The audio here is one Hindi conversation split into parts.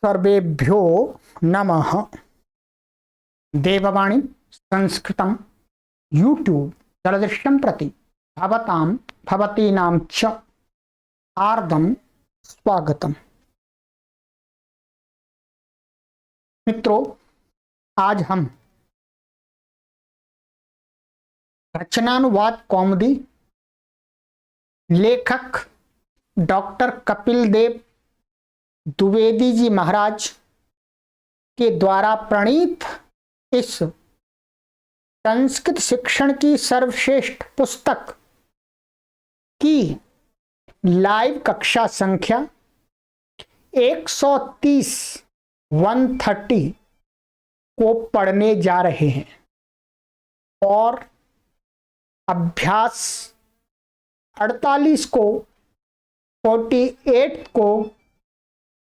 सर्वेभ्यो नमः। देववाणी संस्कृतं यूट्यूब चलदृश्यं प्रति भवतां भवतीनां च हार्दं स्वागतम्। मित्रों, आज हम रचनानुवाद कौमुदी लेखक डॉक्टर कपिल देव द्विवेदी जी महाराज के द्वारा प्रणीत इस संस्कृत शिक्षण की सर्वश्रेष्ठ पुस्तक की लाइव कक्षा संख्या 130 को पढ़ने जा रहे हैं और अभ्यास 48 को 48 को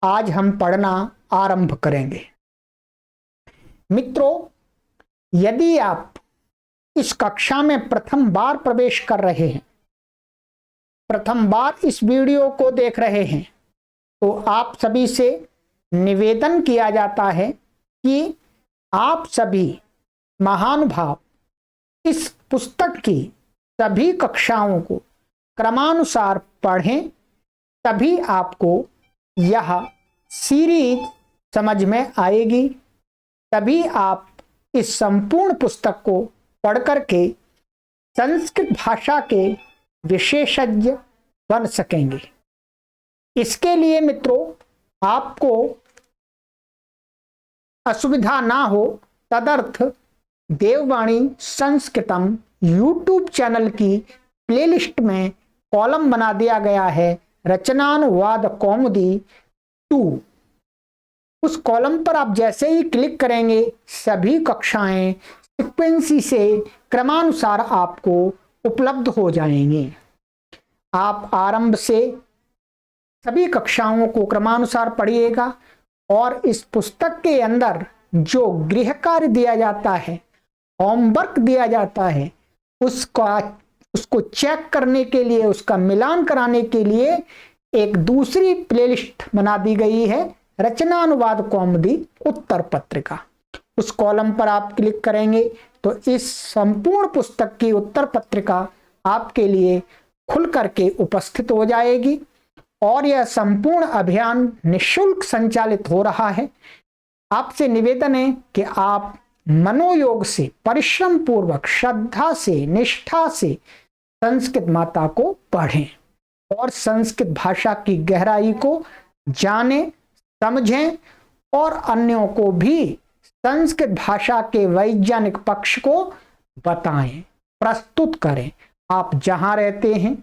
आज हम पढ़ना आरंभ करेंगे। मित्रों, यदि आप इस कक्षा में प्रथम बार प्रवेश कर रहे हैं, प्रथम बार इस वीडियो को देख रहे हैं, तो आप सभी से निवेदन किया जाता है कि आप सभी महानुभाव इस पुस्तक की सभी कक्षाओं को क्रमानुसार पढ़ें, तभी आपको यह सीरीज समझ में आएगी, तभी आप इस संपूर्ण पुस्तक को पढ़ करके संस्कृत भाषा के विशेषज्ञ बन सकेंगे। इसके लिए मित्रों, आपको असुविधा ना हो तदर्थ देववाणी संस्कृतम यूट्यूब चैनल की प्लेलिस्ट में कॉलम बना दिया गया है रचनानुवाद कौमुदी 2। उस कॉलम पर आप जैसे ही क्लिक करेंगे, सभी कक्षाएं सीक्वेंसी से क्रमानुसार आपको उपलब्ध हो जाएंगे। आप आरंभ से सभी कक्षाओं को क्रमानुसार पढ़िएगा और इस पुस्तक के अंदर जो गृह कार्य दिया जाता है, होमवर्क दिया जाता है, उसको चेक करने के लिए, उसका मिलान कराने के लिए एक दूसरी प्लेलिस्ट बना दी गई है, रचनानुवाद कौमुदी उत्तर पत्रिका। उस कॉलम पर आप क्लिक करेंगे तो इस संपूर्ण पुस्तक की उत्तर पत्रिका आपके लिए खुल करके उपस्थित हो जाएगी और यह संपूर्ण अभियान निःशुल्क संचालित हो रहा है। आपसे निवेदन है कि आप मनोयोग से, परिश्रम पूर्वक, श्रद्धा से, निष्ठा से संस्कृत माता को पढ़ें और संस्कृत भाषा की गहराई को जानें, समझें और अन्यों को भी संस्कृत भाषा के वैज्ञानिक पक्ष को बताएं, प्रस्तुत करें। आप जहां रहते हैं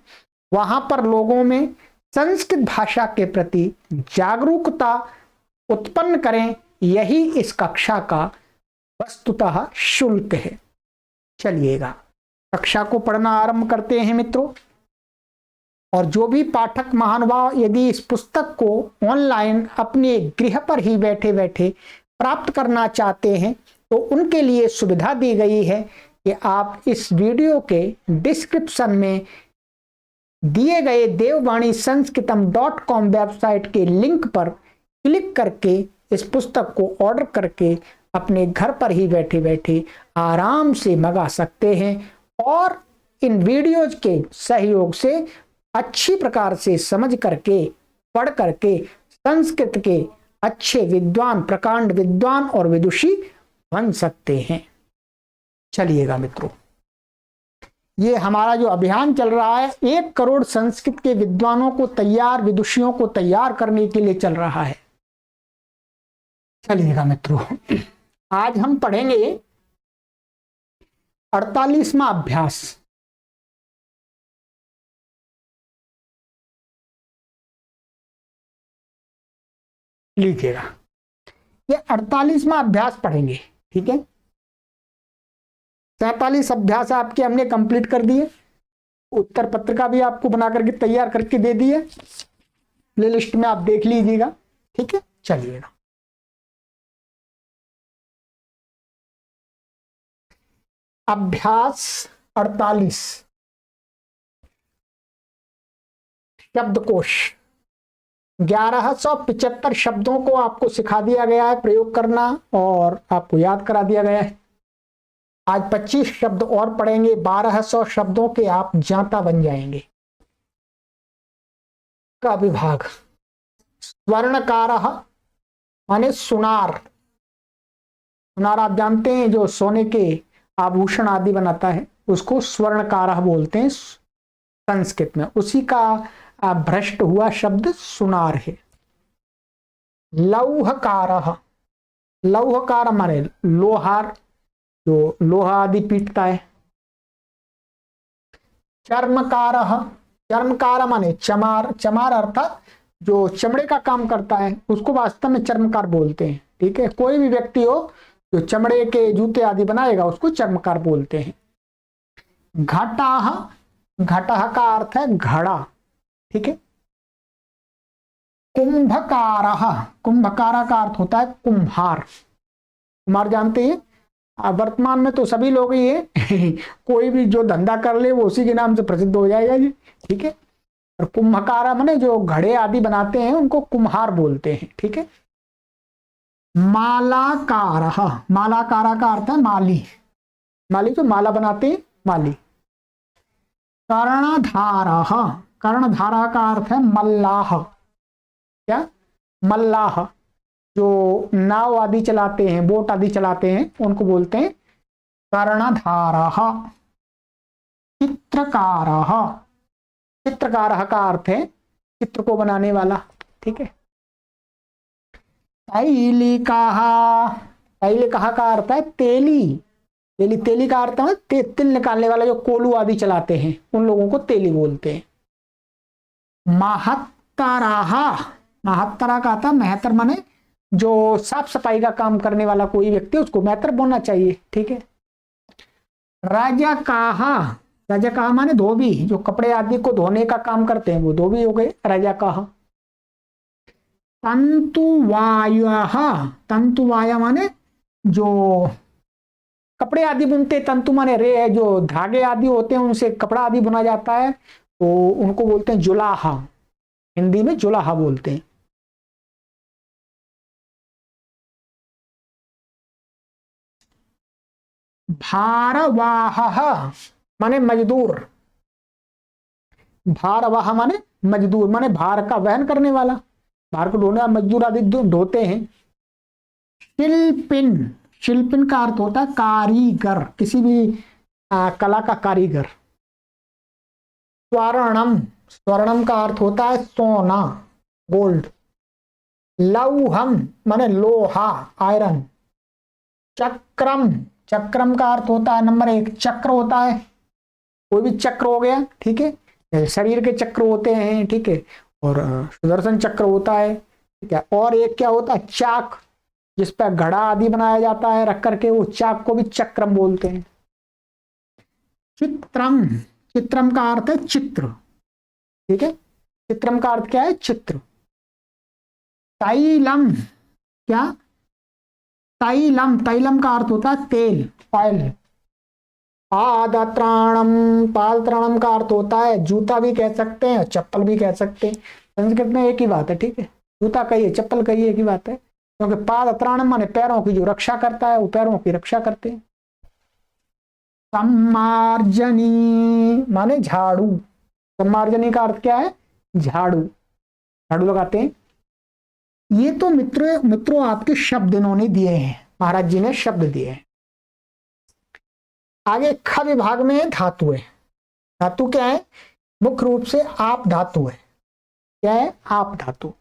वहां पर लोगों में संस्कृत भाषा के प्रति जागरूकता उत्पन्न करें। यही इस कक्षा का वस्तुतः शुल्क है। चलिएगा, कक्षा को पढ़ना आरंभ करते हैं मित्रों। और जो भी पाठक महानुभाव यदि इस पुस्तक को ऑनलाइन अपने गृह पर ही बैठे बैठे प्राप्त करना चाहते हैं, तो उनके लिए सुविधा दी गई है कि आप इस वीडियो के डिस्क्रिप्शन में दिए गए देववाणी संस्कृतम.com वेबसाइट के लिंक पर क्लिक करके इस पुस्तक को ऑर्डर करके अपने घर पर ही बैठे बैठे आराम से मंगा सकते हैं और इन वीडियोज के सहयोग से अच्छी प्रकार से समझ करके, पढ़ करके संस्कृत के अच्छे विद्वान, प्रकांड विद्वान और विदुषी बन सकते हैं। चलिएगा मित्रों, ये हमारा जो अभियान चल रहा है 1 करोड़ संस्कृत के विद्वानों को तैयार, विदुषियों को तैयार करने के लिए चल रहा है। चलिएगा मित्रों, आज हम पढ़ेंगे 48वां अभ्यास। लीजिएगा, ये 48वां अभ्यास पढ़ेंगे, ठीक है। 47 अभ्यास आपके हमने कंप्लीट कर दिए, उत्तर पत्रिका भी आपको बना करके तैयार करके दे दी है, प्ले लिस्ट में आप देख लीजिएगा, ठीक है। चलिएगा, अभ्यास 48 शब्दकोश। 1175 शब्दों को आपको सिखा दिया गया है प्रयोग करना और आपको याद करा दिया गया है। आज 25 शब्द और पढ़ेंगे, 1200 शब्दों के आप जाता बन जाएंगे। का विभाग, स्वर्णकारः माने सुनार। सुनार आप जानते हैं जो सोने के आभूषण आदि बनाता है, उसको स्वर्णकारः बोलते हैं संस्कृत में। उसी का भ्रष्ट हुआ शब्द सुनार है। लौहकारः, लौहकार माने लोहार, जो लोहा आदि पीटता है। चर्मकारः, चर्मकार माने चमार, चमार अर्थात जो चमड़े का काम करता है उसको वास्तव में चर्मकार बोलते हैं। ठीक है, कोई भी व्यक्ति हो जो चमड़े के जूते आदि बनाएगा उसको चर्मकार बोलते हैं। घटाह, घटाह का अर्थ है घड़ा। ठीक है। कुंभकारः, कुंभकार का अर्थ होता है कुम्हार। कुम्हार जानते हैं, वर्तमान में तो सभी लोग ही है कोई भी जो धंधा कर ले वो उसी के नाम से प्रसिद्ध हो जाएगा जी। ठीक है। और कुंभकार माने जो घड़े आदि बनाते हैं उनको कुम्हार बोलते हैं। ठीक है। मालाकारः, मालाकारा का अर्थ है माली, माली जो माला बनाते हैं माली। कर्णधारः, कर्णधारा का अर्थ है मल्लाह। क्या? मल्लाह, जो नाव आदि चलाते हैं, बोट आदि चलाते हैं, उनको बोलते हैं कर्णधारः। चित्रकारः, चित्रकारः का अर्थ है चित्र को बनाने वाला। ठीक है। तैलिकाः, तैलिकाः का अर्थ है तेली, तेली, तेली का अर्थ है तिल निकालने वाला, जो कोलू आदि चलाते हैं उन लोगों को तेली बोलते हैं। महत्तराः, महत्तरा का आता है महतर माने जो साफ सफाई का काम करने वाला कोई व्यक्ति उसको महतर बोलना चाहिए। ठीक है। रजकाः, रजकाः माने धोबी, जो कपड़े आदि को धोने का काम करते हैं वो धोबी हो गए रजकाः। तंतुवायः, तंतुवाय माने जो कपड़े आदि बुनते, तंतु माने रे है, जो धागे आदि होते हैं उनसे कपड़ा आदि बुना जाता है तो उनको बोलते हैं जुलाहा, हिंदी में जुलाहा बोलते हैं। भारवाहः माने मजदूर, भारवाह माने मजदूर, माने भार का वहन करने वाला, भार को ढोने मजदूर आदि ढोते हैं। शिल्पिन, शिल्पिन का अर्थ होता है कारीगर, किसी भी कला का कारीगर। स्वर्णम, स्वर्णम का अर्थ होता है सोना, गोल्ड। लौहम माने लोहा, आयरन। चक्रम, चक्रम का अर्थ होता है नंबर 1 चक्र होता है, कोई भी चक्र हो गया। ठीक है, शरीर के चक्र होते हैं। ठीक है। और सुदर्शन चक्र होता है। ठीक है। और एक क्या होता है चाक, जिस पर घड़ा आदि बनाया जाता है रख करके, वो चाक को भी चक्रम बोलते हैं। चित्रम, चित्रम का अर्थ है चित्र। ठीक है। चित्रम का अर्थ क्या है? चित्र। तैलम, क्या? तैलम, तैलम का अर्थ होता है तेल, ऑयल। पादत्राणम, पादत्राणम का अर्थ होता है जूता भी कह सकते हैं, चप्पल भी कह सकते हैं। संस्कृत में एक ही बात है। ठीक है। जूता कहिए चप्पल कहिए एक ही बात है, क्योंकि पादत्राणम माने पैरों की जो रक्षा करता है, वो पैरों की रक्षा करते हैं। सम्मार्जनी माने झाड़ू, सम्मार्जनी का अर्थ क्या है? झाड़ू, झाड़ू लगाते हैं। ये तो मित्रों आपके शब्द इन्होंने दिए हैं, महाराज जी ने शब्द दिए हैं। आगे ख विभाग में धातु है। धातु क्या है? मुख्य रूप से आप धातु है। क्या है? आप धातु।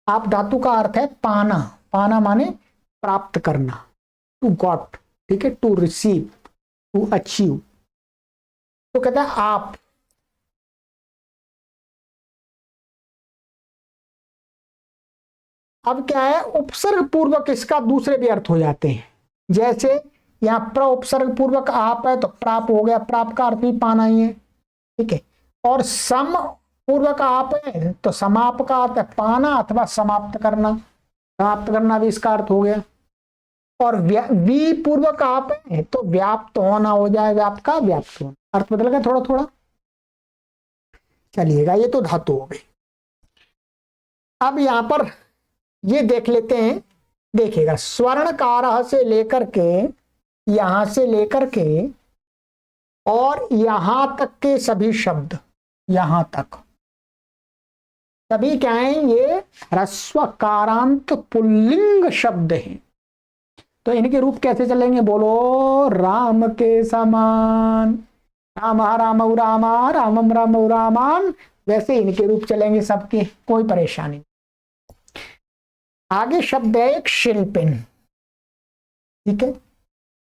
आप धातु का अर्थ है पाना, पाना माने प्राप्त करना, टू गॉट। ठीक है। टू रिसीव, टू अचीव, तो कहता है आप। अब क्या है? उपसर्ग पूर्वक इसका दूसरे भी अर्थ हो जाते हैं। जैसे यहां प्र उपसर्ग पूर्वक आप है तो प्राप हो गया, प्राप का अर्थ भी पाना ही है। ठीक है। और सम पूर्वक आप है तो समाप का अर्थ है पाना अथवा समाप्त करना, समाप्त करना भी इसका अर्थ हो गया। और वी पूर्वक आप है तो व्याप्त होना हो जाए, व्याप्त का व्याप्त होना, अर्थ बदल गया थोड़ा थोड़ा। चलिएगा, ये तो धातु हो गई। अब यहां पर ये देख लेते हैं, देखिएगा स्वर्णकारः से लेकर के, यहां से लेकर के और यहां तक के सभी शब्द, यहां तक सभी क्या है, ये ह्रस्वकारांत पुल्लिंग शब्द हैं। तो इनके रूप कैसे चलेंगे, बोलो राम के समान, राम राम रामा रामम राम रामान, वैसे इनके रूप चलेंगे सबके, कोई परेशानी। आगे शब्द है एक शिल्पिन, ठीक है,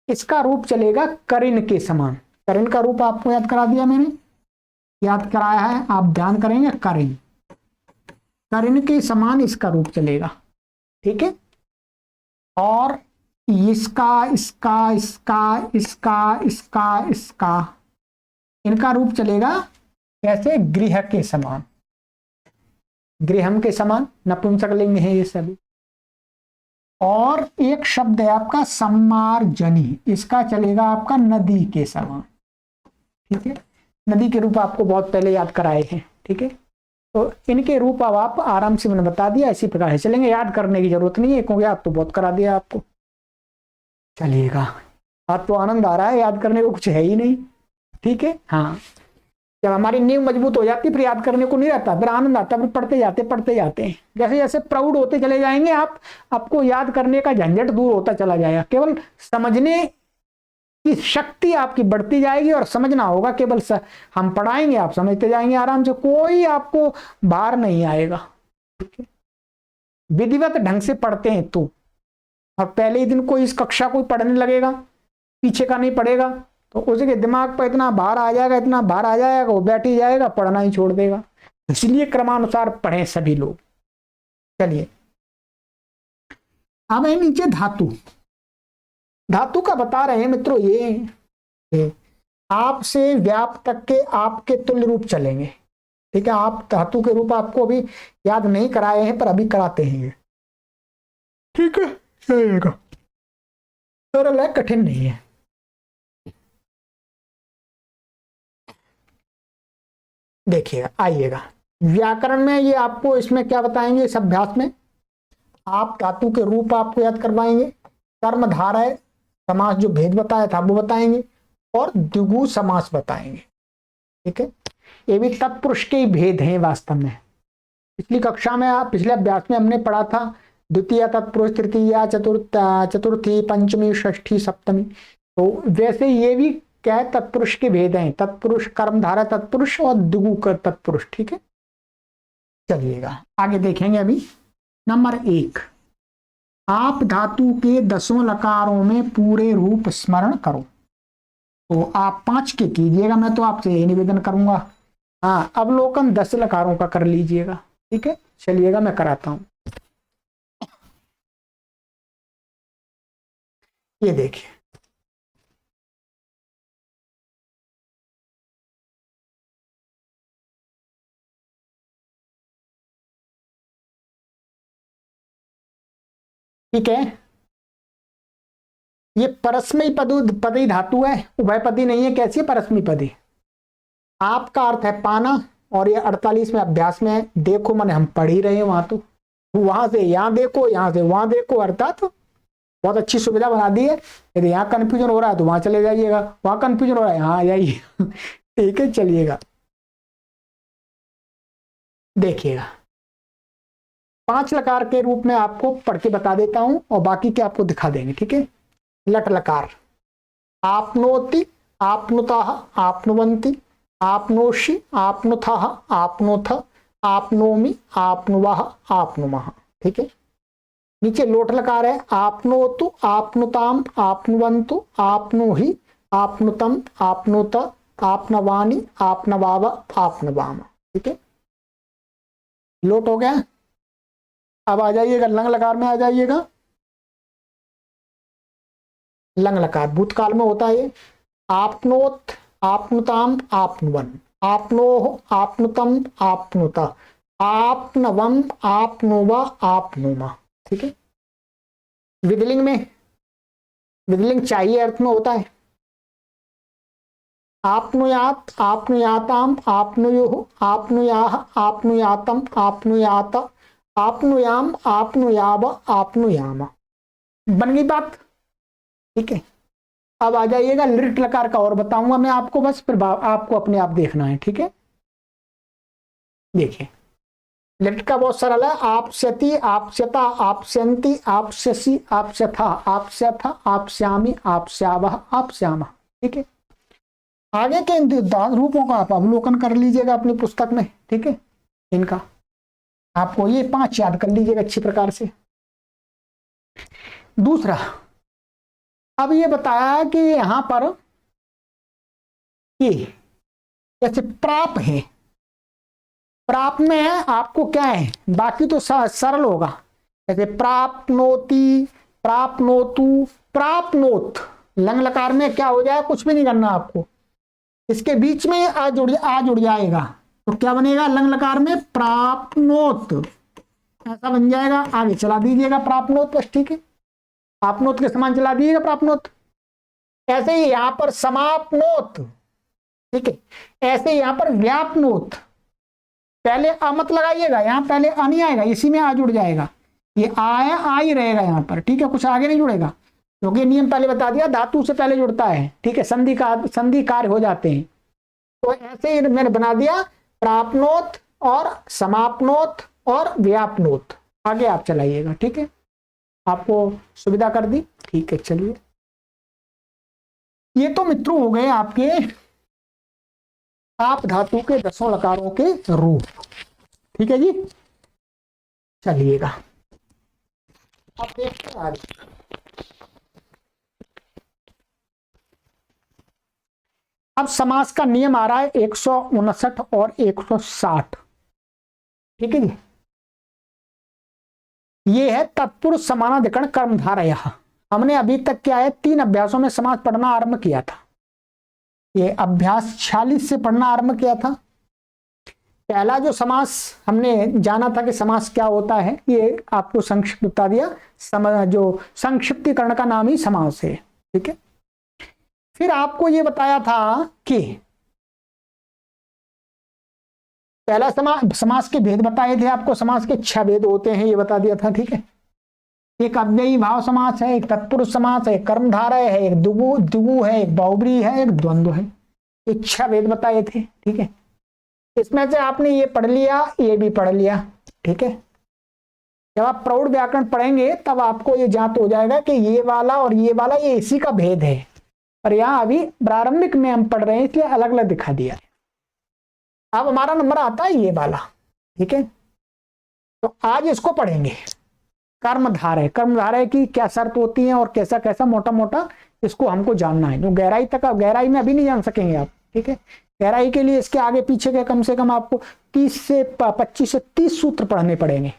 इसका रूप चलेगा करिन के समान। करिन का रूप आपको याद करा दिया मैंने, याद कराया है, आप ध्यान करेंगे। करिन, करिन के समान इसका रूप चलेगा, ठीक है। और इसका इसका इसका इसका इसका इसका इनका रूप चलेगा कैसे, गृह के समान, गृहम के समान, नपुंसकलिंग है ये सभी। और एक शब्द है आपका सम्मार्जनी, इसका चलेगा आपका नदी के समान, ठीक है। नदी के रूप आपको बहुत पहले याद कराए हैं, ठीक है। तो इनके रूप अब आप आराम से मैंने बता दिया, इसी प्रकार से चलेंगे, याद करने की जरूरत नहीं है क्योंकि आप तो बहुत करा दिया आपको। चलिएगा, आज तो आनंद आ रहा है, याद करने को कुछ है ही नहीं, ठीक है। हाँ, जब हमारी नींव मजबूत हो जाती फिर याद करने को नहीं रहता, फिर आनंद आता, फिर पढ़ते जाते हैं। जैसे जैसे प्राउड होते चले जाएंगे आप, आपको याद करने का झंझट दूर होता चला जाएगा, केवल समझने की शक्ति आपकी बढ़ती जाएगी और समझना होगा केवल हम पढ़ाएंगे, आप समझते जाएंगे आराम से, कोई आपको भार नहीं आएगा, ठीक है। विधिवत ढंग से पढ़ते हैं तो, और पहले ही दिन कोई इस कक्षा कोई पढ़ने लगेगा, पीछे का नहीं पढ़ेगा, तो उसके दिमाग पर इतना भार आ जाएगा, इतना भार आ जाएगा, वो बैठ ही जाएगा, पढ़ना ही छोड़ देगा। इसलिए क्रमानुसार पढ़ें सभी लोग। चलिए, अब है नीचे धातु। धातु का बता रहे हैं मित्रों, ये आपसे व्याप तक के आपके तुल्य रूप चलेंगे, ठीक है। आप धातु के रूप आपको अभी याद नहीं कराए हैं, पर अभी कराते हैं ये, ठीक है। चलेगा, सरल है, कठिन नहीं है। देखिएगा, आइएगा व्याकरण में, ये आपको इसमें क्या बताएंगे, इस अभ्यास में आप धातु के रूप आपको याद करवाएंगे, कर्म धारय समास जो भेद बताया था वो बताएंगे, और द्विगु समास बताएंगे, ठीक है। ये भी तत्पुरुष के ही भेद हैं वास्तव में। पिछली कक्षा में, आप पिछले अभ्यास में हमने पढ़ा था द्वितीय तत्पुरुष, तृतीया चतुर्थी पंचमी षष्ठी सप्तमी, तो वैसे ये भी क्या है, तत्पुरुष के भेद हैं, तत्पुरुष कर्मधारा तत्पुरुष और द्विगु कर तत्पुरुष, ठीक है। चलिएगा आगे देखेंगे। अभी नंबर 1, आप धातु के 10 लकारों में पूरे रूप स्मरण करो। तो आप 5 के कीजिएगा, मैं तो आपसे यही निवेदन करूंगा। हाँ, अवलोकन 10 लकारों का कर लीजिएगा, ठीक है। चलिएगा मैं कराता हूं। ये देखिए, ठीक है। ये परस्मयी पदी धातु है, उभयपदी नहीं है। कैसी है, परस्मयी पदी। आपका अर्थ है पाना, और ये 48वें अभ्यास में देखो, मैंने हम पढ़ ही रहे हैं वहां, तो वहां से यहां देखो, यहां से वहां देखो, अर्थात बहुत अच्छी सुविधा बना दी है। यदि यहाँ कंफ्यूजन हो रहा है तो वहां चले जाइएगा, वहां कंफ्यूजन हो रहा है यहाँ आ जाइए, ठीक है। चलिएगा देखिएगा, 5 लकार के रूप में आपको पढ़ के बता देता हूं, और बाकी के आपको दिखा देंगे, ठीक है। लट लकार, आपनोति, आपनुतः, आपनुवंती, आपनोषि, आपनुथः, आपनोथ, आपनोमि, आपनुवः, आपनुमः, ठीक है। नीचे लोट लकार है, आपनोतु, आपनुताम, आपनुवंतु, आपनुहि, आपनुतम, आपनुत, आपनवानि, आपनवाव, आपनवाम, ठीक है। लोट हो गया। अब आ जाइएगा लंग लकार में, आ जाइएगा। लंग लकार भूतकाल में होता है। आपनोत, आपनुताम, आपनुवन, आपनोह, आपनुतम, आपनुत, आपनवम, आपनुवा, आपनुमा, ठीक है। विधिलिंग में, विधिलिंग चाहिए अर्थ में होता है। आपनुयात, आपनुयाताम, आपनुयुः, आपनुयाः, आपनुयातम, आपनुयात, आपनुयाम, आपनुयाव, आपनुयाम, बन गई बात। ठीक है, अब आ जाइएगा लिट लकार का, और बताऊंगा मैं आपको, बस फिर आपको अपने आप देखना है। ठीक है, देखिए लिट का बहुत सरल है, आपस्यति, आपस्यता, आपस्यन्ति, आपस्यसि, आपस्यथा, आपस्यथ, आपस्यामि, आपस्यावः, आपस्यामः। ठीक है, आगे के इन रूपों का आप अवलोकन कर लीजिएगा अपनी पुस्तक में। ठीक है, इनका आपको ये 5 याद कर लीजिएगा अच्छी प्रकार से। दूसरा, अब ये बताया कि यहां पर कि जैसे प्राप है, प्राप में आपको क्या है, बाकी तो सरल होगा, जैसे प्राप्नोति, प्राप्नोतु, प्राप्नोत, लंग लकार में क्या हो जाए, कुछ भी नहीं करना आपको, इसके बीच में आ जुड़ जाएगा, तो क्या बनेगा, लंग लकार में प्राप्नोत, ऐसा बन जाएगा। आगे चला दीजिएगा प्राप्नोत, बस। ठीक है, आपनोत के समान चला दीजिएगा प्राप्नोत। ऐसे ही यहां पर समापनोत। ठीक है, ऐसे यहां पर व्यापनोत, पहले आ मत लगाइएगा, यहां पहले आ नहीं आएगा, इसी में आ जुड़ जाएगा, ये आया आ ही रहेगा यहां पर। ठीक है, कुछ आगे नहीं जुड़ेगा, क्योंकि नियम पहले बता दिया, धातु से पहले जुड़ता है। ठीक है, संधि कार्य हो जाते हैं, तो ऐसे ही मैंने बना दिया प्राप्नोत और समापनोत और व्यापनोत। आगे आप चलाइएगा। ठीक है, आपको सुविधा कर दी। ठीक है, चलिए, ये तो मित्रों हो गए आपके आप धातु के 10 लकारों के रूप। ठीक है जी, चलिएगा अब देखते हैं आगे। अब समास का नियम आ रहा है 159 और 160। ठीक है जी, ये है तत्पुरुष समानाधिकरण कर्मधारय। हमने अभी तक क्या है 3 अभ्यासों में समास पढ़ना आरंभ किया था। ये अभ्यास 46 से पढ़ना आरंभ किया था। पहला जो समास हमने जाना था कि समास क्या होता है, ये आपको संक्षिप्त बता दिया, जो संक्षिप्तीकरण का नाम ही समास है। ठीक है, फिर आपको ये बताया था कि पहला समास के भेद बताए थे आपको, समास के 6 भेद होते हैं, ये बता दिया था। ठीक है, एक अव्ययी भाव समास है, एक तत्पुरुष समास है, कर्मधारय है, एक द्विगु है, एक बहुब्रीहि है, एक द्वंद्व है। ये 6 भेद बताए थे। ठीक है, इसमें से आपने ये पढ़ लिया, ये भी पढ़ लिया। ठीक है, जब आप प्रौढ़ व्याकरण पढ़ेंगे तब आपको ये ज्ञात हो जाएगा कि ये वाला और ये वाला ये इसी का भेद है, और यहाँ अभी प्रारंभिक में हम पढ़ रहे हैं, इसलिए अलग अलग दिखा दिया। अब हमारा नंबर आता है ये वाला। ठीक है, तो आज इसको पढ़ेंगे। कर्मधारय, कर्मधारय की क्या शर्त होती है और कैसा कैसा मोटा मोटा इसको हमको जानना है, जो गहराई तक, गहराई में अभी नहीं जान सकेंगे आप। ठीक है, गहराई के लिए इसके आगे पीछे के कम से कम आपको 25 से 30 सूत्र पढ़ने पड़ेंगे।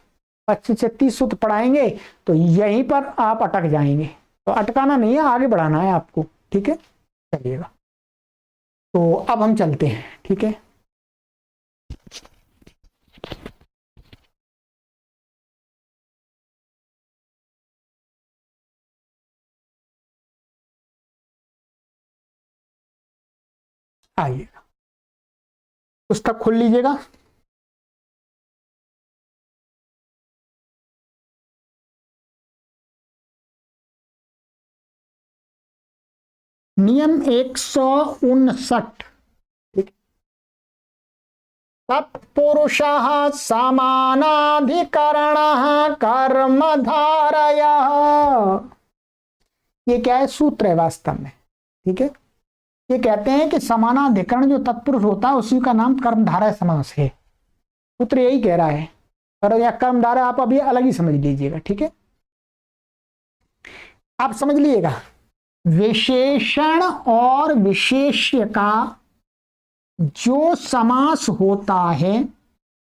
25 से 30 सूत्र पढ़ाएंगे तो यहीं पर आप अटक जाएंगे, तो अटकाना नहीं है, आगे बढ़ाना है आपको। ठीक है, चलिएगा, तो अब हम चलते हैं। ठीक है, आइएगा, पुस्तक खोल लीजिएगा। नियम 159। तत्पुरुषः समानाधिकरणः कर्मधारयः। ये क्या है, सूत्र है वास्तव में। ठीक है, ये कहते हैं कि समानाधिकरण जो तत्पुरुष होता है उसी का नाम कर्मधारय समास है। सूत्र यही कह रहा है, पर यह कर्मधारय आप अभी अलग ही समझ लीजिएगा। ठीक है, आप समझ लीजिएगा, विशेषण और विशेष्य का जो समास होता है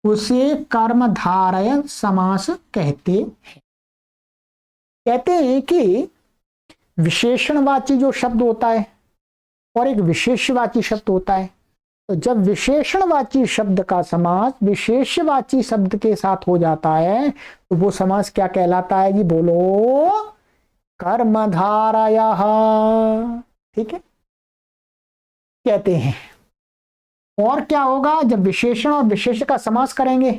उसे कर्मधारय समास कहते हैं। कहते हैं कि विशेषणवाची जो शब्द होता है और एक विशेषवाची शब्द होता है, तो जब विशेषणवाची शब्द का समास विशेषवाची शब्द के साथ हो जाता है तो वो समास क्या कहलाता है जी, बोलो, कर्मधारयः। ठीक है, कहते हैं। और क्या होगा, जब विशेषण और विशेष का समास करेंगे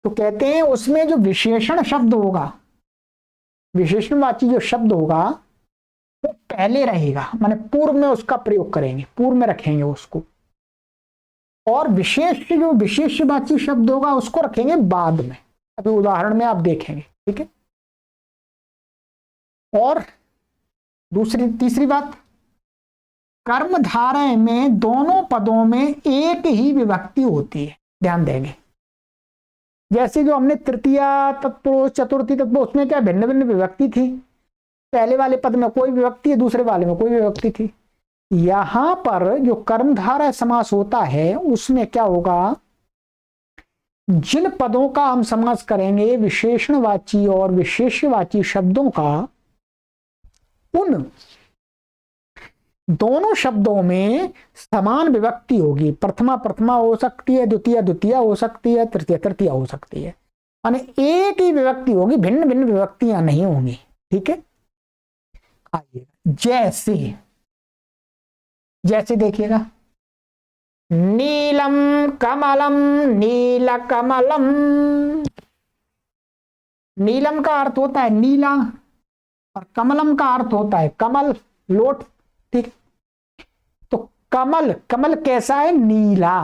तो कहते हैं उसमें जो विशेषण शब्द होगा, विशेषणवाची जो शब्द होगा वो पहले रहेगा, माने पूर्व में उसका प्रयोग करेंगे, पूर्व में रखेंगे उसको, और विशेष जो विशेषवाची शब्द होगा उसको रखेंगे बाद में। अभी उदाहरण में आप देखेंगे, ठीक है। और तीसरी बात, कर्मधारय में दोनों पदों में एक ही विभक्ति होती है, ध्यान देंगे। जैसे जो हमने तृतीया तत्पुरुष चतुर्थी तत्पुरुष, उसमें क्या भिन्न भिन्न विभक्ति थी, पहले वाले पद में कोई विभक्ति है, दूसरे वाले में कोई विभक्ति थी। यहां पर जो कर्मधारय समास होता है उसमें क्या होगा, जिन पदों का हम समास करेंगे विशेषणवाची और विशेषवाची शब्दों का, उन दोनों शब्दों में समान विभक्ति होगी। प्रथमा प्रथमा हो सकती है, द्वितीय द्वितीय हो सकती है, तृतीय तृतीय हो सकती है, माने एक ही विभक्ति होगी, भिन्न भिन्न विभक्तियां नहीं होंगी, ठीक है। आइए जैसे, जैसे देखिएगा, नीलम कमलम नील कमलम। नीलम का अर्थ होता है नीला और कमलम का अर्थ होता है कमल, लोट, ठीक। तो कमल, कमल कैसा है, नीला।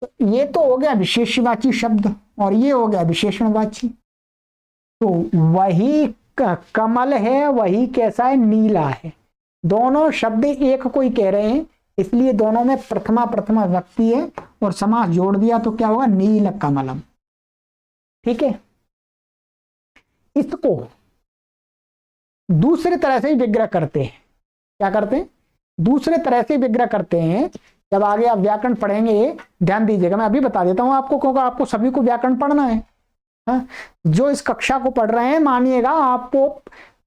तो ये तो हो गया विशेषवाची शब्द और ये हो गया विशेषणवाची। तो वही कमल है, वही कैसा है, नीला है। दोनों शब्द एक को ही कह रहे हैं, इसलिए दोनों में प्रथमा प्रथमा विभक्ति है और समास जोड़ दिया तो क्या होगा, नील कमलम, ठीक है। इसको दूसरे तरह से विग्रह करते हैं, क्या करते हैं, दूसरे तरह से विग्रह करते हैं। जब आगे आप व्याकरण पढ़ेंगे, ध्यान दीजिएगा, मैं अभी बता देता हूं आपको, क्योंकि आपको सभी को व्याकरण पढ़ना है। हाँ? जो इस कक्षा को पढ़ रहे हैं, मानिएगा आपको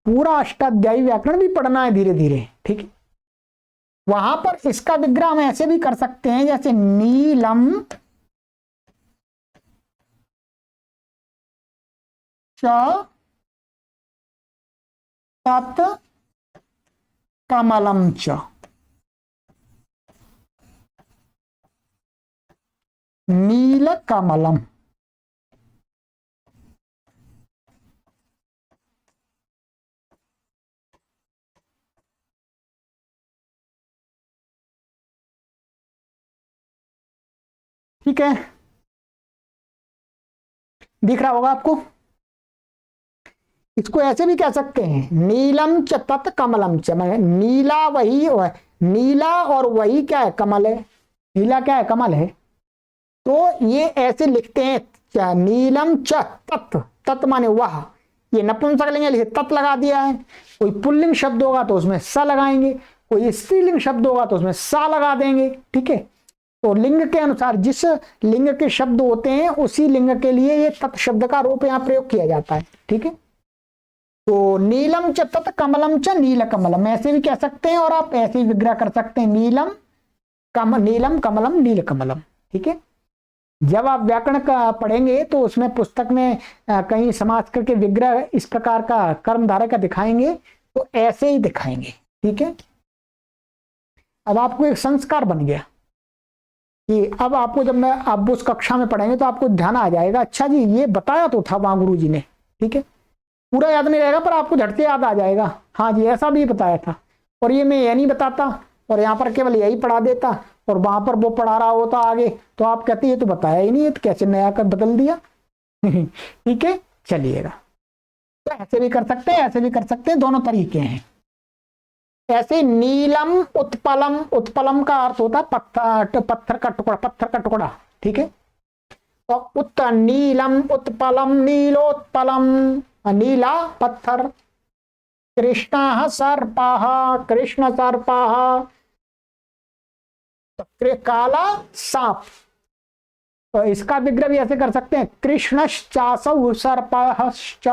पूरा अष्टाध्यायी व्याकरण भी पढ़ना है धीरे धीरे, ठीक है। वहां पर इसका विग्रह हम ऐसे भी कर सकते हैं, जैसे नीलम च तत् कमलम च, नील कमलम। ठीक है, दिख रहा होगा आपको। इसको ऐसे भी कह सकते हैं, नीलम च तत् कमलम च, नीला वही है, नीला और वही क्या है, कमल है। नीला क्या है, कमल है। तो ये ऐसे लिखते हैं, नीलम च तत्, तत् माने वह, ये नपुंसकलिंग है, तत् लगा दिया है। कोई पुल्लिंग शब्द होगा तो उसमें स लगाएंगे, कोई स्त्रीलिंग शब्द होगा तो उसमें सा लगा देंगे, ठीक है। तो लिंग के अनुसार जिस लिंग के शब्द होते हैं उसी लिंग के लिए ये तत् शब्द का रूप यहाँ प्रयोग किया जाता है, ठीक है। तो नीलम च तत् कमलम च नील कमलम, ऐसे भी कह सकते हैं और आप ऐसे ही विग्रह कर सकते हैं, नीलम कमलम नील कमलम, ठीक है। जब आप व्याकरण का पढ़ेंगे तो उसमें पुस्तक में कहीं समास करके विग्रह इस प्रकार का कर्मधारय का दिखाएंगे तो ऐसे ही दिखाएंगे, ठीक है। अब आपको एक संस्कार बन गया कि अब आपको जब मैं अब उस कक्षा में पढ़ेंगे तो आपको ध्यान आ जाएगा, अच्छा जी ये बताया तो था वहां गुरु जी ने, ठीक है। पूरा याद नहीं रहेगा पर आपको झट से याद आ जाएगा, हाँ जी ऐसा भी बताया था, और ये मैं ये नहीं बताता और यहाँ पर केवल यही पढ़ा देता और वहां पर वो पढ़ा रहा होता आगे, तो आप कहते ये तो बताया ही नहीं है, तो कैसे नया कर बदल दिया। ठीक है, चलिएगा। तो ऐसे भी कर सकते हैं, ऐसे भी कर सकते हैं, दोनों तरीके हैं। ऐसे नीलम उत्पलम, उत्पलम का अर्थ होता है पत्थर, पत्थर का टुकड़ा, पत्थर का टुकड़ा, ठीक है। तो उत्त नीलम उत्पलम, नीलोत्पलम, नीला पत्थर। कृष्ण सर्पाः, कृष्ण सर्पाः, तो काला सांप। तो इसका विग्रह भी ऐसे कर सकते हैं, कृष्णश्चासौ सर्पाश्च,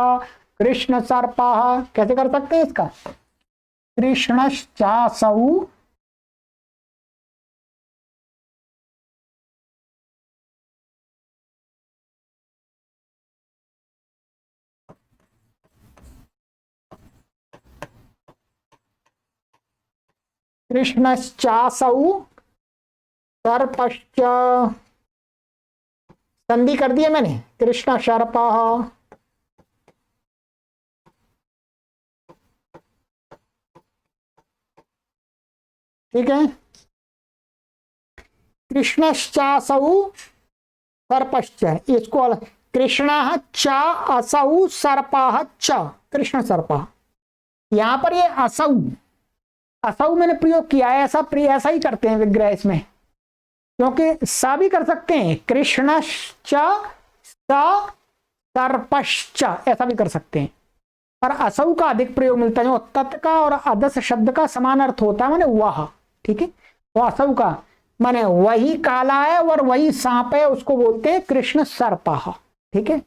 कृष्ण सर्पाः, कैसे कर सकते हैं इसका, कृष्णश्चासौ कृष्णश्चासौ सर्पश्च संधि कर दिया मैंने, कृष्ण सर्पः, ठीक है। कृष्णश्चासौ सर्पश्च, इसको कृष्ण च असौ सर्पः च, कृष्ण सर्पः। यहां पर ये असौ, असौ मैंने प्रयोग किया है, ऐसा ही करते हैं विग्रह इसमें, क्योंकि सा भी कर सकते हैं, कृष्ण सर्पश्च ऐसा भी कर सकते हैं, पर असौ का अधिक प्रयोग मिलता है, जो तत् का और अदस शब्द का समान अर्थ होता है, माने वह, ठीक है। तो असौ का माने वही काला है और वही सांप है, उसको बोलते हैं कृष्ण सर्पः, ठीक है।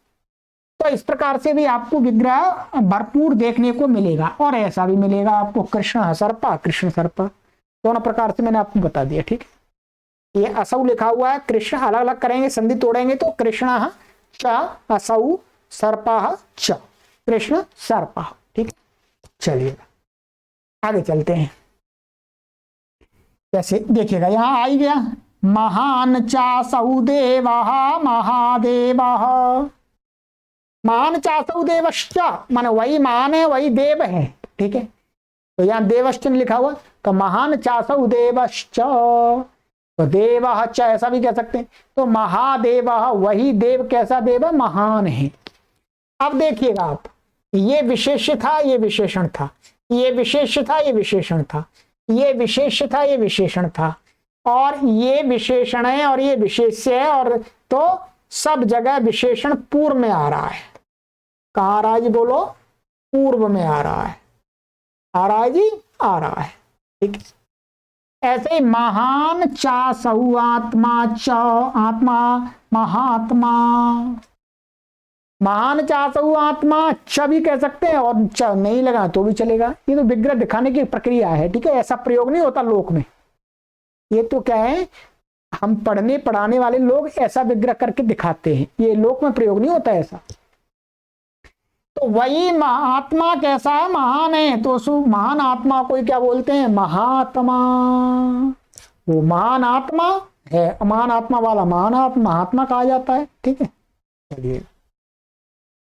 तो इस प्रकार से भी आपको विग्रह भरपूर देखने को मिलेगा, और ऐसा भी मिलेगा आपको कृष्ण सर्पा, कृष्ण सर्पा, दोनों प्रकार से मैंने आपको बता दिया, ठीक है। ये असौ लिखा हुआ है, कृष्ण अलग अलग करेंगे, संधि तोड़ेंगे तो कृष्ण च असौ सर्पः च, कृष्ण सर्पः, ठीक है। चलिए आगे चलते हैं। जैसे देखिएगा यहां आ ही गया, महान चासौ देवः महादेवः, महान चासौ देवश्च माने वही महान है, वही देव है, ठीक है। तो यहां देवश्च लिखा हुआ, तो महान चासौ देवश्च, तो देवः च ऐसा भी कह सकते हैं। तो महादेवः वही देव, कैसा देव है, महान है। अब देखिएगा आप, ये विशेष्य था, ये विशेषण था, ये विशेष्य था, ये विशेषण था, ये विशेष्य था, ये विशेषण था, और ये विशेषण है और ये विशेष्य है, और तो सब जगह विशेषण पूर्व में आ रहा है। कहाँ आ रहा है जी, बोलो, पूर्व में आ रहा है, आ रहा है जी, आ रहा है, ठीक है। ऐसे महान चासौ आत्मा च, आत्मा महात्मा, महान चासौ आत्मा च भी कह सकते हैं, और च नहीं लगा तो भी चलेगा। ये तो विग्रह दिखाने की प्रक्रिया है, ठीक है, ऐसा प्रयोग नहीं होता लोक में। ये तो क्या है, हम पढ़ने पढ़ाने वाले लोग ऐसा विग्रह करके दिखाते हैं, ये लोक में प्रयोग नहीं होता ऐसा। तो वही आत्मा कैसा है, महान है, तो महान आत्मा को क्या बोलते हैं, महात्मा। वो महान आत्मा है, महान आत्मा वाला महात्मा कहा जाता है, ठीक है। चलिए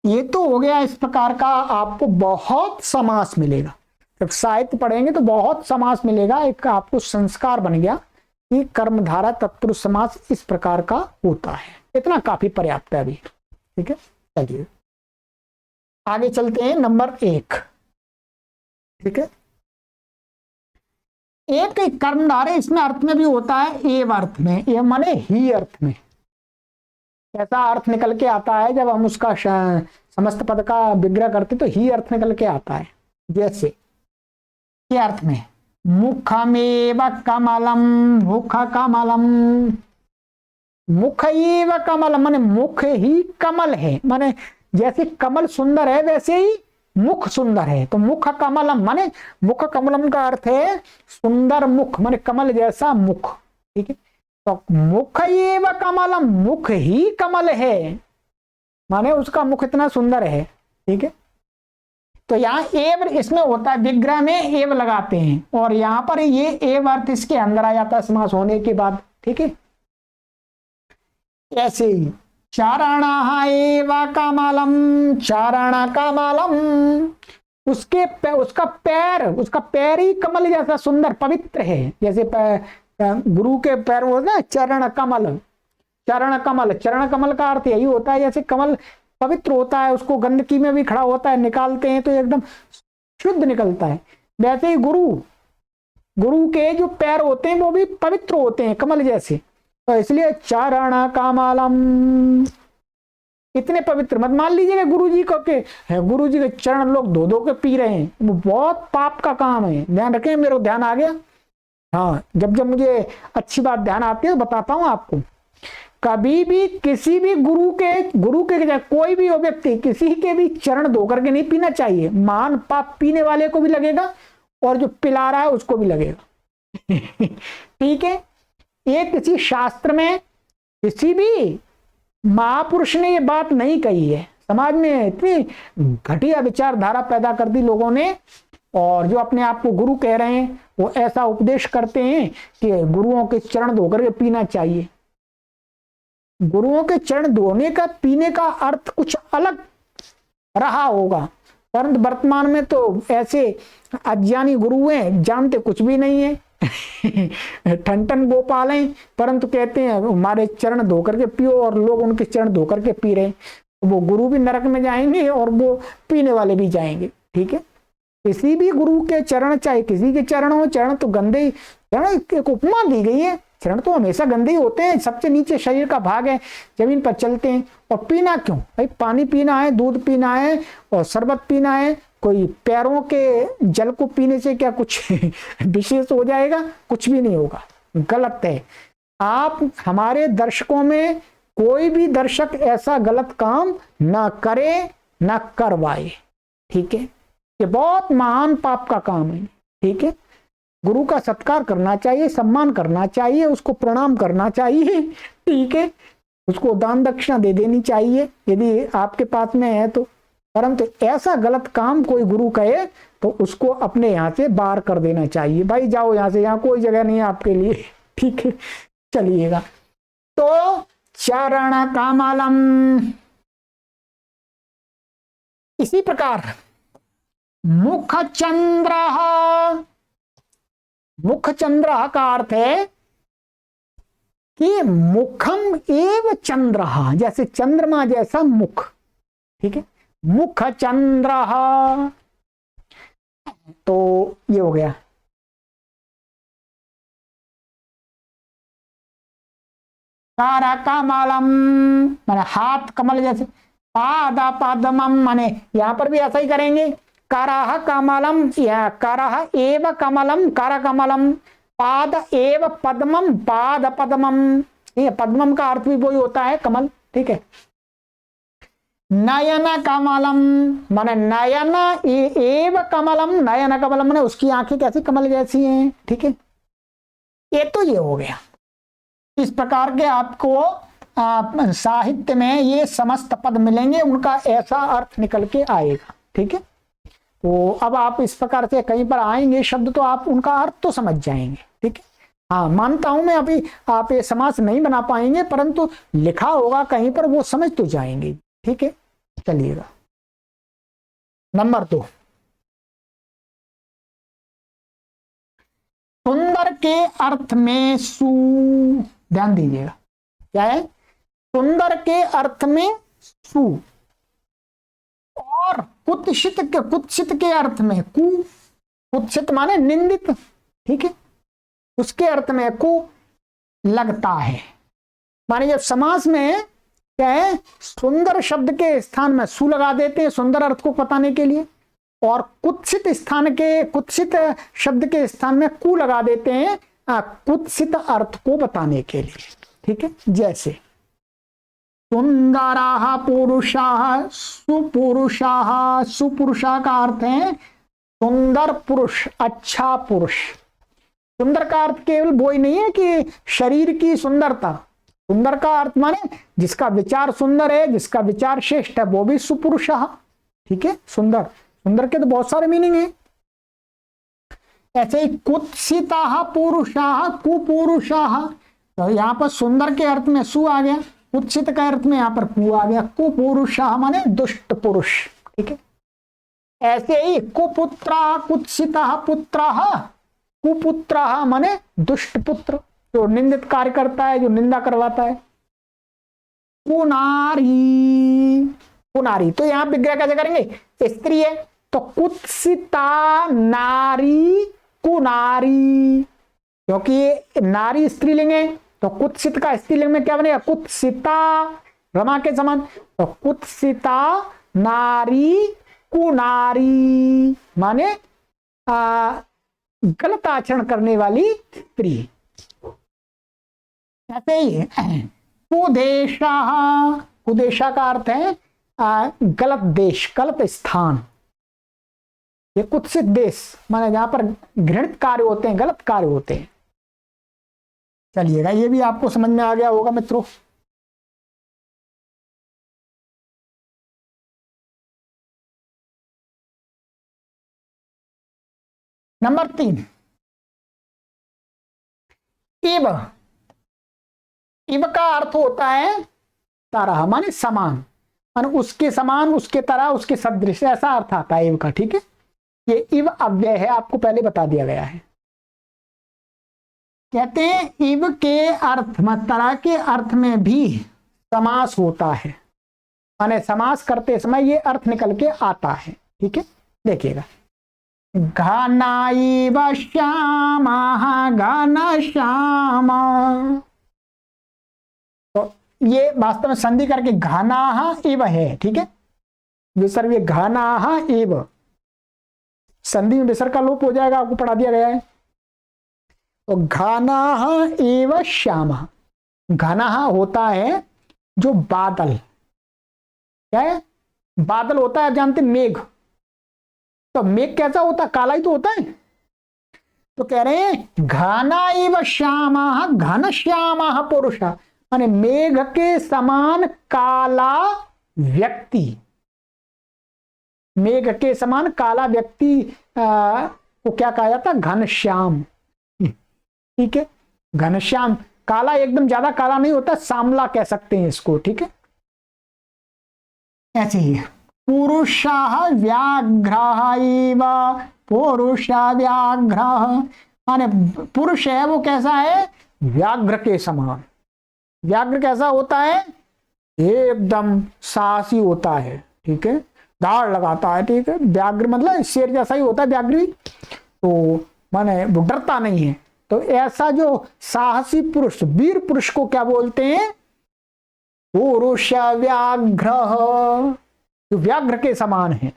ये तो हो गया, इस प्रकार का आपको बहुत समास मिलेगा, जब साहित्य पढ़ेंगे तो बहुत समास मिलेगा, एक आपको संस्कार बन गया कि कर्मधारा तत्पुरुष समास इस प्रकार का होता है। इतना काफी पर्याप्त है अभी, ठीक है। चलिए आगे चलते हैं, नंबर 1, ठीक है। एक कर्मधारय इसमें अर्थ में भी होता है, एव अर्थ में, एव माने ही अर्थ में, ऐसा अर्थ निकल के आता है जब हम उसका समस्त पद का विग्रह करते तो ही अर्थ निकल के आता है। जैसे के अर्थ में, मुखमेव कमलम, मुख कमलम, मुख एव कमल माने मुख ही कमल है, माने जैसे कमल सुंदर है वैसे ही मुख सुंदर है। तो मुख कमलम माने मुख कमलम का अर्थ है सुंदर मुख, माने कमल जैसा मुख, ठीक है। तो मुख एव कमलम, मुख ही कमल है, माने उसका मुख इतना सुंदर है, ठीक है। तो यहाँ एव इसमें होता है, विग्रह में एव लगाते हैं, और यहाँ पर ये एव अर्थ इसके अंदर आ जाता है समास होने के बाद, ठीक है। ऐसे ही चारण एव कमलम, चारण कमलम, उसका पैर ही कमल जैसा सुंदर पवित्र है। जैसे गुरु के पैर वो ना चरण कमल, चरण कमल, चरण कमल का अर्थ यही होता है जैसे कमल पवित्र होता है, उसको गंदगी में भी खड़ा होता है, निकालते हैं तो एकदम शुद्ध निकलता है, वैसे ही गुरु के जो पैर होते हैं वो भी पवित्र होते हैं कमल जैसे। तो इसलिए चरण कमलम, इतने पवित्र मत मान लीजिएगा गुरु जी को के गुरु जी के चरण लोग धो धो के पी रहे हैं, वो बहुत पाप का काम है, ध्यान रखें। मेरे को ध्यान आ गया, हाँ, जब मुझे अच्छी बात ध्यान आती है तो बताता हूं आपको। कभी भी किसी भी गुरु के कोई भी व्यक्ति किसी के भी चरण धो करके नहीं पीना चाहिए, महान पाप पीने वाले को भी लगेगा और जो पिला रहा है उसको भी लगेगा ठीक है। ये किसी शास्त्र में किसी भी महापुरुष ने ये बात नहीं कही है, समाज में इतनी घटिया विचारधारा पैदा कर दी लोगों ने, और जो अपने आप को गुरु कह रहे हैं वो ऐसा उपदेश करते हैं कि गुरुओं के चरण धो करके पीना चाहिए। गुरुओं के चरण धोने का पीने का अर्थ कुछ अलग रहा होगा, परंतु वर्तमान में तो ऐसे अज्ञानी गुरु हैं, जानते कुछ भी नहीं है। ठन गोपाल हैं, परंतु कहते हैं हमारे चरण धो करके पियो, और लोग उनके चरण धो करके पी रहे हैं। वो गुरु भी नरक में जाएंगे और वो पीने वाले भी जाएंगे। ठीक है, किसी भी गुरु के चरण, चाहे किसी के चरण हो, चरण तो गंदे, चरण एक उपमा दी गई है, चरण तो हमेशा गंदे ही होते हैं, सबसे नीचे शरीर का भाग है, जमीन पर चलते हैं। और पीना क्यों भाई, पानी पीना है, दूध पीना है और शरबत पीना है, कोई पैरों के जल को पीने से क्या कुछ विशेष हो जाएगा? कुछ भी नहीं होगा, गलत है। आप हमारे दर्शकों में कोई भी दर्शक ऐसा गलत काम ना करे ना करवाए। ठीक है, ये बहुत महान पाप का काम है। ठीक है, गुरु का सत्कार करना चाहिए, सम्मान करना चाहिए, उसको प्रणाम करना चाहिए। ठीक है, उसको दान दक्षिणा दे देनी चाहिए यदि आपके पास में है तो। परंतु ऐसा गलत काम कोई गुरु कहे तो उसको अपने यहाँ से बाहर कर देना चाहिए। भाई जाओ यहाँ से, यहाँ कोई जगह नहीं है आपके लिए। ठीक है, चलिएगा। तो चरण कमलम, इसी प्रकार मुख चंद्र, मुख चंद्र का अर्थ है कि मुखम एव चंद्र, जैसे चंद्रमा जैसा मुख। ठीक है, मुख चंद्र, तो ये हो गया। कार कमलम माने हाथ कमल जैसे, पाद पद्मम माने यहां पर भी ऐसा ही करेंगे। करह कमलम, या करह एव कमलम, कर कमलम, पाद एव पद्मम, पाद पद्मम। ये पद्मम का अर्थ भी वही होता है, कमल। ठीक है, नयन कमलम माने नयन एव कमलम, नयन कमलम माने उसकी आंखें कैसी कमल जैसी हैं। ठीक है, ये तो ये हो गया। इस प्रकार के आपको साहित्य में ये समस्त पद मिलेंगे, उनका ऐसा अर्थ निकल के आएगा। ठीक है, तो अब आप इस प्रकार से कहीं पर आएंगे शब्द तो आप उनका अर्थ तो समझ जाएंगे। ठीक है, हाँ मानता हूं मैं अभी आप ये समास नहीं बना पाएंगे, परंतु लिखा होगा कहीं पर वो समझ तो जाएंगे। ठीक है, चलिएगा। नंबर 2, सुंदर के अर्थ में सु, ध्यान दीजिएगा क्या है, सुंदर के अर्थ में सु, और कुत्सित के अर्थ में कु, कुत्सित माने निंदित। ठीक है, उसके अर्थ में कु लगता है। माने जब समास में क्या है, सुंदर शब्द के स्थान में सु लगा देते हैं सुंदर अर्थ को बताने के लिए, और कुत्सित शब्द के स्थान में कु लगा देते हैं कुत्सित अर्थ को बताने के लिए। ठीक है, जैसे सुंदराः पुरुषाः सुपुरुषाः, सुपुरुषा का अर्थ है सुंदर पुरुष, अच्छा पुरुष। सुंदर का अर्थ केवल वो ही नहीं है कि शरीर की सुंदरता, सुंदर का अर्थ माने जिसका विचार सुंदर है, जिसका विचार श्रेष्ठ है, वो भी सुपुरुषः। ठीक है, सुंदर, सुंदर के तो बहुत सारे मीनिंग है। ऐसे ही कुत्सिताः पुरुषाः कुपुरुषाः, तो यहां पर सुंदर के अर्थ में सु आ गया, कुत्सित के अर्थ में यहां पर कु आ गया, कुपुरुषाः माने दुष्ट पुरुष। ठीक है, ऐसे ही कुपुत्रा कुत्सिताः पुत्राः, कुपुत्राः माने दुष्ट पुत्र, जो निंदित कार्य करता है, जो निंदा करवाता है। कुनारी, कुनारी तो यहां विग्रह कैसे करेंगे, स्त्री है तो कुत्सिता नारी कुनारी, क्योंकि नारी स्त्रीलिंग है तो कुत्सित का स्त्रीलिंग में क्या बनेगा, कुत्सिता, रमा के समान। तो कुत्सिता नारी कुनारी माने गलत आचरण करने वाली स्त्री। ऐसे ही कुदेशा, कुदेशा का अर्थ है गलत देश, गलत स्थान। ये कुत्सित देश माने जहां पर घृणित कार्य होते हैं, गलत कार्य होते हैं। चलिएगा, ये भी आपको समझ में आ गया होगा मित्रों। नंबर 3, इव, इव का अर्थ होता है तरह माने समान, माने उसके समान, उसके तरह, उसके सदृश, ऐसा अर्थ आता है इव का। ठीक है, ये इव अव्यय है, आपको पहले बता दिया गया है। कहते हैं इव के अर्थ में, तरह के अर्थ में भी समास होता है, माने समास करते समय ये अर्थ निकल के आता है। ठीक है, देखिएगा, घना इव श्यामा, घना श्यामा, तो ये वास्तव में संधि करके घना इव है। ठीक है, विसर्ग घना इव, संधि में विसर्ग का लोप हो जाएगा, आपको पढ़ा दिया गया है। तो घना एव श्यामा, घना होता है जो बादल, क्या है, बादल होता है, जानते मेघ, तो मेघ कैसा होता है, काला ही तो होता है। तो कह रहे हैं घना एव श्यामा, घन श्यामा पुरुष, माने मेघ के समान काला व्यक्ति, मेघ के समान काला व्यक्ति को क्या कहा जाता है, घनश्याम। ठीक है, घनश्याम, काला एकदम ज्यादा काला नहीं होता, सांवला कह सकते हैं इसको। ठीक है, ऐसे ही पुरुष व्याघ्र इव, पुरुष व्याघ्र, माने पुरुष है वो कैसा है, व्याघ्र के समान। व्याघ्र कैसा होता है, एकदम साहसी होता है। ठीक है, दाढ़ लगाता है। ठीक है, व्याघ्र मतलब शेर जैसा ही होता है व्याघ्र, तो माने वो डरता नहीं है। तो ऐसा जो साहसी पुरुष, वीर पुरुष को क्या बोलते हैं, पुरुष व्याघ्र, जो व्याघ्र के समान है।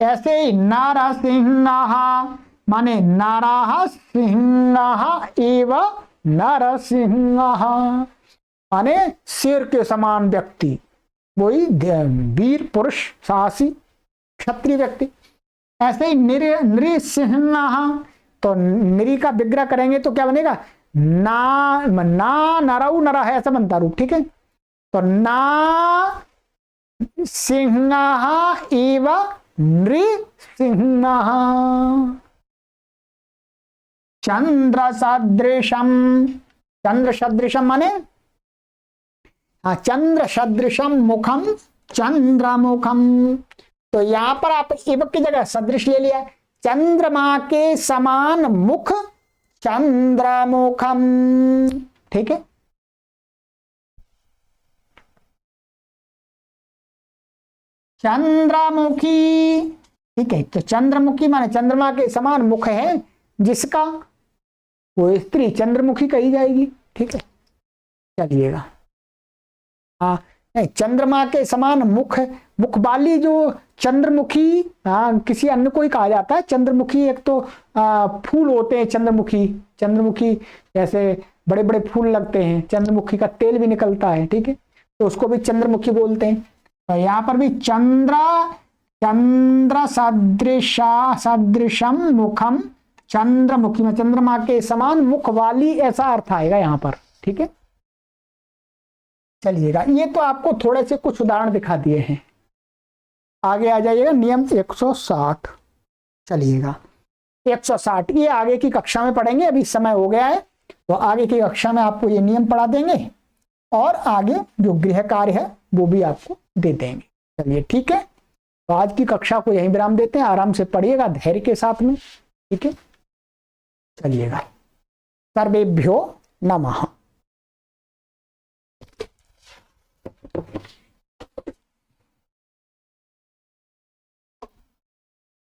ऐसे ही नारसिंह, माने नाराह सिंह एव नरसिंह, माने शेर के समान व्यक्ति, वही वीर पुरुष, साहसी क्षत्रिय व्यक्ति। ऐसे ही नृसिंह, तो नरी का विग्रह करेंगे तो क्या बनेगा, ना नरऊ नरा है, ऐसा बनता रूप। ठीक है, तो ना सिंह एव नृसिंह, चंद्र सदृशम, चंद्र सदृशम माने चंद्र सदृशम मुखम, चंद्रमुखम। तो यहां पर आप इव की जगह सदृश ले लिया, चंद्रमा के समान मुख, चंद्रमुखम। ठीक है, चंद्रमुखी। ठीक है, तो चंद्रमुखी माने चंद्रमा के समान मुख है जिसका, वो स्त्री चंद्रमुखी कही जाएगी। ठीक है, चलिएगा, चंद्रमा के समान मुख, मुख वाली जो चंद्रमुखी, किसी अन्य को ही कहा जाता है चंद्रमुखी। एक तो फूल होते हैं चंद्रमुखी, चंद्रमुखी जैसे बड़े बड़े फूल लगते हैं, चंद्रमुखी का तेल भी निकलता है। ठीक है, तो उसको भी चंद्रमुखी बोलते हैं। तो यहाँ पर भी चंद्र सदृशम मुखम, चंद्रमुखी में चंद्रमा के समान मुख वाली, ऐसा अर्थ आएगा यहाँ पर। ठीक है, चलिएगा, ये तो आपको थोड़े से कुछ उदाहरण दिखा दिए हैं। आगे आ जाइएगा, नियम 160। चलिएगा, 160 ये आगे की कक्षा में पढ़ेंगे, अभी समय हो गया है, तो आगे की कक्षा में आपको ये नियम पढ़ा देंगे और आगे जो गृह कार्य है वो भी आपको दे देंगे। चलिए ठीक है, तो आज की कक्षा को यहीं विराम देते हैं, आराम से पढ़िएगा धैर्य के साथ में। ठीक है, चलिएगा, सर्वेभ्यो नमः।